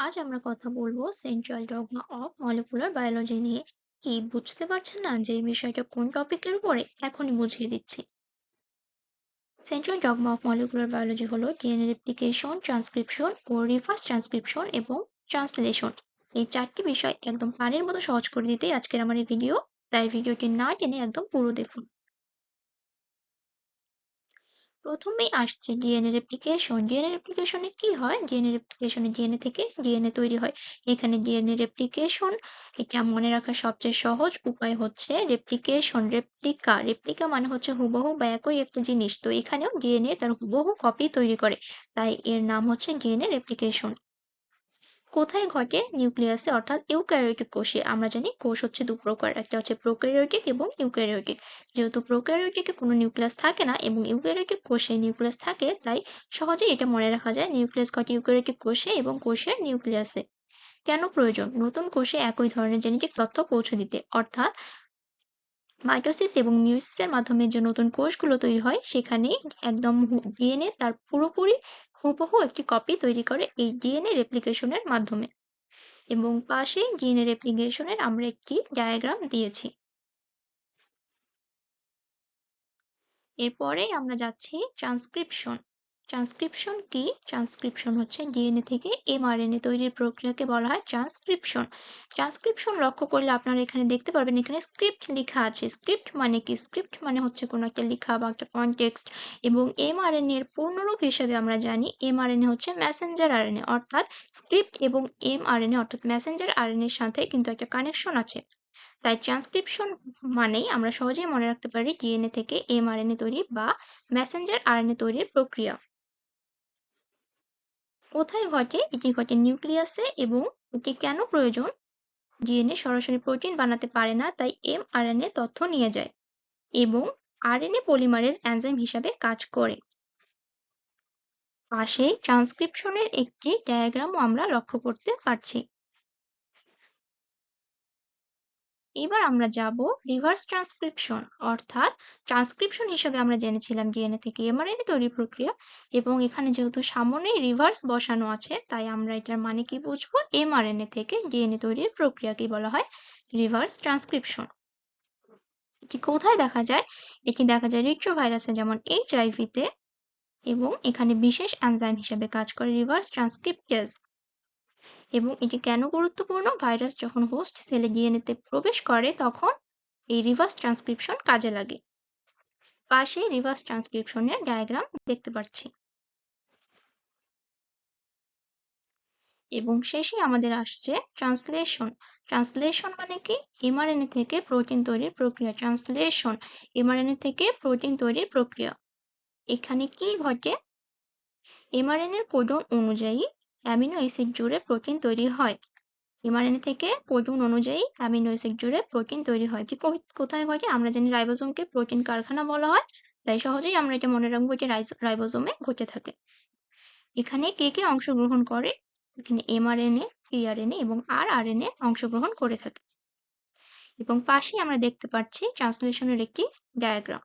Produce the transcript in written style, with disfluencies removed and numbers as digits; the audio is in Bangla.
আজ আমরা কথা বলবো central dogma of molecular biology নিয়ে। কি বুঝতে পারছেন না যে এই বিষয়টা কোন টপিকের উপরে? এখনই বুঝিয়ে দিচ্ছি। Central dogma of molecular biology হলো ডিএনএ রেপ্লিকেশন, ট্রান্সক্রিপশন ও রিভার্স ট্রান্সক্রিপশন এবং ট্রান্সলেশন। এই চারটি বিষয় একদম পানির মতো সহজ করে দিতেই আজকের আমার এই ভিডিও। তাই ভিডিওটি না টেনে একদম পুরো দেখুন। প্রথমেই আসছে ডিএনএ রেপ্লিকেশন। ডিএনএ রেপ্লিকেশনে কি হয়? ডিএনএ রেপ্লিকেশনে ডিএনএ থেকে ডিএনএ তৈরি হয়। এখানে ডিএনএ রেপ্লিকেশন, এটা মনে রাখার সবচেয়ে সহজ উপায় হচ্ছে রেপ্লিকেশন। রেপ্লিকা মানে হচ্ছে হুবহু বা একই একটা জিনিস, তো এখানেও ডিএনএ তার হুবহু কপি তৈরি করে, তাই এর নাম হচ্ছে ডিএনএ রেপ্লিকেশন। কোথায় ঘটে? নিউক্লিয়াসে, অর্থাৎ ইউক্যারিওটিক কোষে। আমরা জানি কোষ হচ্ছে দু প্রকার, একটা হচ্ছে প্রোক্যারিওটিক এবং ইউক্যারিওটিক। যেহেতু প্রোক্যারিওটিকে কোনো নিউক্লিয়াস থাকে না এবং ইউক্যারিওটিক কোষে নিউক্লিয়াস থাকে, তাই সহজেই এটা মনে রাখা যায়, নিউক্লিয়াস ঘটে ইউক্যারিওটিক কোষে এবং কোষের নিউক্লিয়াসে। কেন প্রয়োজন? নতুন কোষে একই ধরনের জেনেটিক তথ্য পৌঁছে দিতে, অর্থাৎ মাইটোসিস এবং মিয়োসিসের মাধ্যমে যে নতুন কোষগুলো তৈরি হয় সেখানে একদম ডিএনএ তার পুরোপুরি হুবহু একটি কপি তৈরি করে এই ডিএনএ রেপ্লিকেশনের মাধ্যমে। এবং পাশে ডিএনএ রেপ্লিকেশনের আমরা একটি ডায়াগ্রাম দিয়েছি। এরপরে আমরা যাচ্ছি ট্রান্সক্রিপশন। ট্রান্সক্রিপশন কি? ট্রান্সক্রিপশন হচ্ছে ডিএনএ থেকে এমআরএনএ তৈরির প্রক্রিয়াকে বলা হয় ট্রান্সক্রিপশন। ট্রান্সক্রিপশন লক্ষ্য করলে আপনারা এখানে দেখতে পারবেন, এখানে স্ক্রিপ্ট লেখা আছে। স্ক্রিপ্ট মানে কি? স্ক্রিপ্ট মানে হচ্ছে কোনো একটা লেখা বা একটা কনটেক্সট। এবং এমআরএনএ এর পূর্ণরূপ হিসেবে আমরা জানি এমআরএনএ হচ্ছে মেসেঞ্জার আরএনএ, অর্থাৎ স্ক্রিপ্ট এবং এমআরএনএ অর্থাৎ মেসেঞ্জার আরএনএ এর সাথে কিন্তু একটা কানেকশন আছে। তাই ট্রান্সক্রিপশন মানেই আমরা সহজেই মনে রাখতে পারি ডিএনএ থেকে এমআরএনএ তৈরি বা মেসেঞ্জার আরএনএ তৈরির প্রক্রিয়া। কোথায় ঘটে? এটি ঘটে নিউক্লিয়াসে। এবং এটি কেন প্রয়োজন? ডিএনএ সরাসরি প্রোটিন বানাতে পারে না, তাই এমআরএনএ তথ্য নিয়ে যায় এবং আরএনএ পলিমারেজ এনজাইম হিসাবে কাজ করে। পাশেই ট্রান্সক্রিপশনের একটি ডায়াগ্রামও আমরা লক্ষ্য করতে পারছি। এবার আমরা যাব রিভার্স ট্রান্সক্রিপশন, অর্থাৎ ট্রান্সক্রিপশন হিসেবে আমরা জেনেছিলাম ডিএনএ থেকে এমআরএনএ তৈরির প্রক্রিয়া, এবং এখানে যেহেতু সামনেই রিভার্স বসানো আছে তাই আমরা এটার মানে কি বুঝবো? এমআরএনএ থেকে ডিএনএ তৈরির প্রক্রিয়াকে বলা হয় রিভার্স ট্রান্সক্রিপশন। এটি কোথায় দেখা যায়? এটি দেখা যায় রিট্রোভাইরাসে, যেমন এইচআইভি তে, এবং এখানে বিশেষ এনজাইম হিসেবে কাজ করে রিভার্স ট্রান্সক্রিপ্টেজ। এবং এটি কেন গুরুত্বপূর্ণ? ভাইরাস যখন হোস্ট সেলে ডিএনএ তে প্রবেশ করে তখন এই রিভার্স ট্রান্সক্রিপশন কাজে লাগে। পাশে রিভার্স ট্রান্সক্রিপশনের ডায়াগ্রাম দেখতে পাচ্ছি। এবং শেষে আমাদের আসছে ট্রান্সলেশন। ট্রান্সলেশন মানে কি? এমআরএনএ থেকে প্রোটিন তৈরির প্রক্রিয়া। ট্রান্সলেশন, এমআরএনএ থেকে প্রোটিন তৈরির প্রক্রিয়া। এখানে কি ঘটে? এমআরএনএ এর কোডন অনুযায়ী অ্যামিনো অ্যাসিড জুড়ে প্রোটিন তৈরি হয়। এমআরএনএ থেকে কোডন অনুযায়ী অ্যামিনো অ্যাসিড জুড়ে প্রোটিন তৈরি হয়। ঠিক কোথায় ঘটে? আমরা জানি রাইবোজোমকে প্রোটিন কারখানা বলা হয়, তাই সহজেই আমরা এটা মনে রাখবো যে রাইবোজোমে ঘটে থাকে। এখানে কে কে অংশগ্রহণ করে? এখানে এমআরএনএ, টিআরএনএ এবং আরআরএনএ অংশগ্রহণ করে থাকে। এবং পাশেই আমরা দেখতে পাচ্ছি ট্রান্সলেশনের একটি ডায়াগ্রাম।